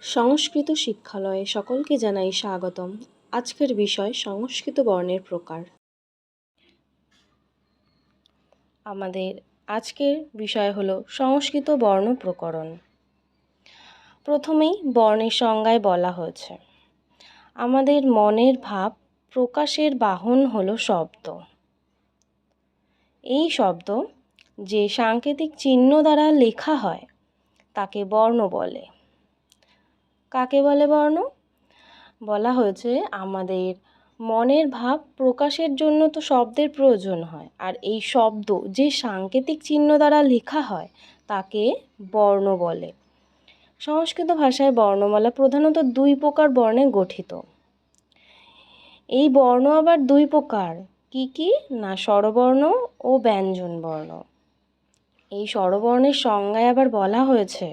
সংস্কৃত শিক্ষালয়ে সকলকে জানাই স্বাগতম। আজকের বিষয় সংস্কৃত বর্ণের প্রকার। আমাদের আজকের বিষয় হলো সংস্কৃত বর্ণ প্রকরণ। প্রথমেই বর্ণের সংজ্ঞায় বলা হয়েছে, আমাদের মনের ভাব প্রকাশের বাহন হলো শব্দ। এই শব্দ যে সাংকেতিক চিহ্ন দ্বারা লেখা হয় তাকে বর্ণ বলে। কাকে বলে বর্ণ? বলা হয়েছে আমাদের মনের ভাব প্রকাশের জন্য তো শব্দের প্রয়োজন হয়, আর এই শব্দ যে সাংকেতিক চিহ্ন দ্বারা লেখা হয় তাকে বর্ণ বলে। সংস্কৃত ভাষায় বর্ণমালা প্রধানত দুই প্রকার বর্ণে গঠিত। এই বর্ণ আবার দুই প্রকার, কি কি না স্বরবর্ণ ও ব্যঞ্জন বর্ণ। এই স্বরবর্ণের সংজ্ঞায় আবার বলা হয়েছে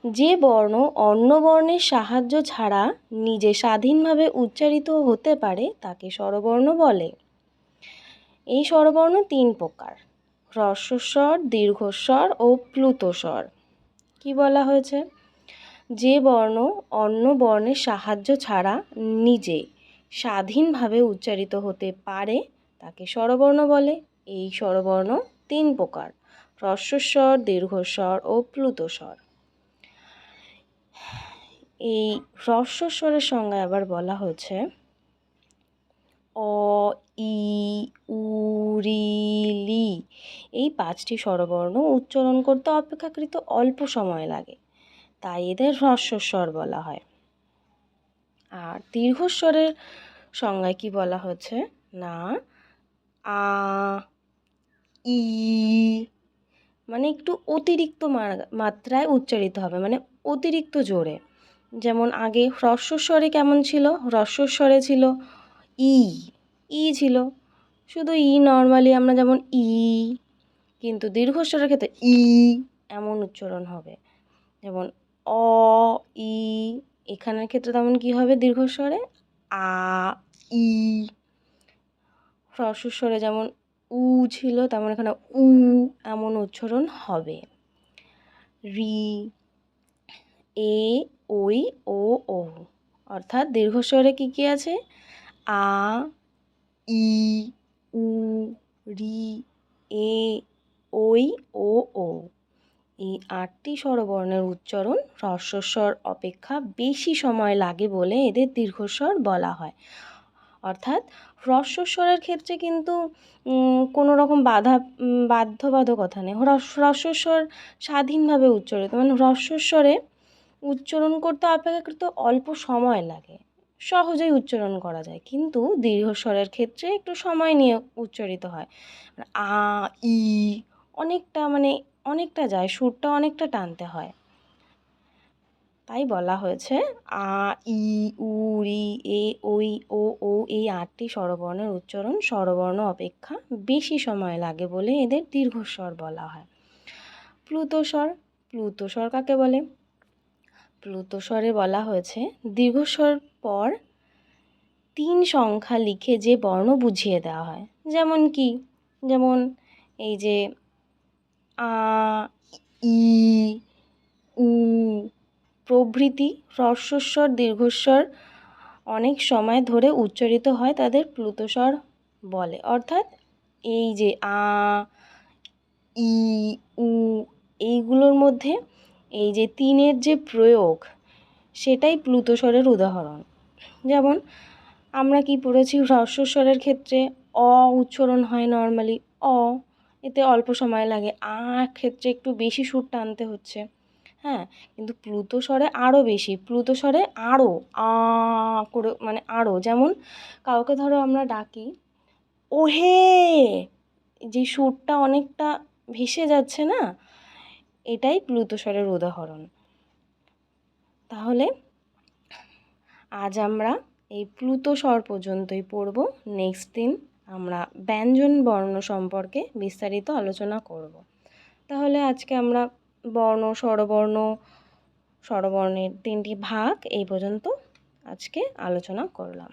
যে বর্ণ অন্য বর্ণের সাহায্য ছাড়া নিজে স্বাধীনভাবে উচ্চারিত হতে পারে তাকে স্বরবর্ণ বলে। এই স্বরবর্ণ তিন প্রকার, হ্রস্বস্বর, দীর্ঘস্বর ও প্লুতস্বর। কি বলা হয়েছে? যে বর্ণ অন্য বর্ণের সাহায্য ছাড়া নিজে স্বাধীনভাবে উচ্চারিত হতে পারে তাকে স্বরবর্ণ বলে। এই স্বরবর্ণ তিন প্রকার, হ্রস্বস্বর, দীর্ঘস্বর ও প্লুতস্বর। এই হ্রস্বস্বরের সংজ্ঞায় আবার বলা হয়েছে অ, ই, উ, ঋ, লি এই পাঁচটি স্বরবর্ণ উচ্চারণ করতে অপেক্ষাকৃত অল্প সময় লাগে, তাই এদের হ্রস্বস্বর বলা হয়। আর দীর্ঘস্বরের সংজ্ঞায় কি বলা হয়েছে না আ, ই মানে একটু অতিরিক্ত মাত্রায় উচ্চারিত হবে, মানে অতিরিক্ত জোরে। যেমন আগে হ্রস্বস্বরে কেমন ছিল? হ্রস্বস্বরে ছিল ই ছিল, শুধু নর্মালি আমরা যেমন কিন্তু দীর্ঘস্বরের ক্ষেত্রে এমন উচ্চারণ হবে। যেমন অ, ই, এখানের ক্ষেত্রে তেমন কি হবে? দীর্ঘস্বরে আ, ই। হ্রস্বস্বরে যেমন উ ছিল তেমন এখানে উ এমন উচ্চারণ হবে। রি, এ, ওই, ও, ও। অর্থাৎ দীর্ঘস্বরে কি কি আছে? আ, ই, উ, রি, এ, ওই, ও, ও। এই 8টি স্বরবর্ণের উচ্চারণ হ্রস্বস্বর অপেক্ষা বেশি সময় লাগে বলে এদের দীর্ঘস্বর বলা হয়। অর্থাৎ হ্রস্বস্বরের ক্ষেত্রে কিন্তু কোনো রকম বাধ্যবাধকতা নেই। হ্রস্বস্বর স্বাধীনভাবে উচ্চারিত, মানে হ্রস্বস্বরে উচ্চারণ করতে অপেক্ষাকৃত অল্প সময় লাগে, সহজেই উচ্চারণ করা যায়। কিন্তু দীর্ঘস্বরের ক্ষেত্রে একটু সময় নিয়ে উচ্চারিত হয়। আ, ই অনেকটা যায়, সুরটা অনেকটা টানতে হয়। তাই বলা হয়েছে আ, ই, উ, রি, এ, ওই, ও এই 8টি স্বরবর্ণের উচ্চারণ স্বরবর্ণ অপেক্ষা বেশি সময় লাগে বলে এদের দীর্ঘস্বর বলা হয়। প্লুতস্বর কাকে বলে? প্লুতস্বরে বলা হয়েছে দীর্ঘস্বর পর 3 সংখ্যা লিখে যে বর্ণ বুঝিয়ে দেওয়া হয়। যেমন কি? যেমন এই যে আ, ই, উ প্রভৃতি হ্রস্বস্বর দীর্ঘস্বর অনেক সময় ধরে উচ্চারিত হয়, তাদের প্লুতস্বর বলে। অর্থাৎ এই যে আ, ই, উ এইগুলোর মধ্যে এই যে 3-এর যে প্রয়োগ সেটাই প্লুতস্বরের উদাহরণ। যেমন আমরা কি পড়েছি? হ্রস্বস্বরের ক্ষেত্রে অ উচ্চারণ হয় নর্মালি অ, এতে অল্প সময় লাগে। ক্ষেত্রে একটু বেশি সুর টানতে হচ্ছে, হ্যাঁ। কিন্তু প্লুতস্বরে আরও বেশি, প্লুতস্বরে আরও করে, মানে আরও। যেমন কাউকে ধরো আমরা ডাকি ওহে, যে সুরটা অনেকটা ভেসে যাচ্ছে না, এটাই প্লুতস্বরের উদাহরণ। তাহলে আজ আমরা এই প্লুতস্বর পর্যন্তই পড়ব। নেক্সট দিন আমরা ব্যঞ্জন বর্ণ সম্পর্কে বিস্তারিত আলোচনা করব। তাহলে আজকে আমরা স্বরবর্ণের 3টি ভাগ এই পর্যন্ত আজকে আলোচনা করলাম।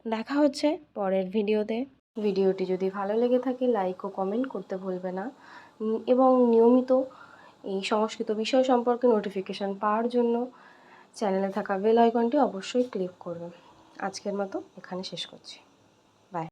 দেখা হচ্ছে পরের ভিডিওতে। ভিডিওটি যদি ভালো লেগে থাকে লাইক ও কমেন্ট করতে ভুলবে না, এবং নিয়মিত এই সংস্কৃত বিষয় সম্পর্কে নোটিফিকেশান পাওয়ার জন্য চ্যানেলে থাকা বেল আইকনটি অবশ্যই ক্লিক করবেন। আজকের মতো এখানে শেষ করছি।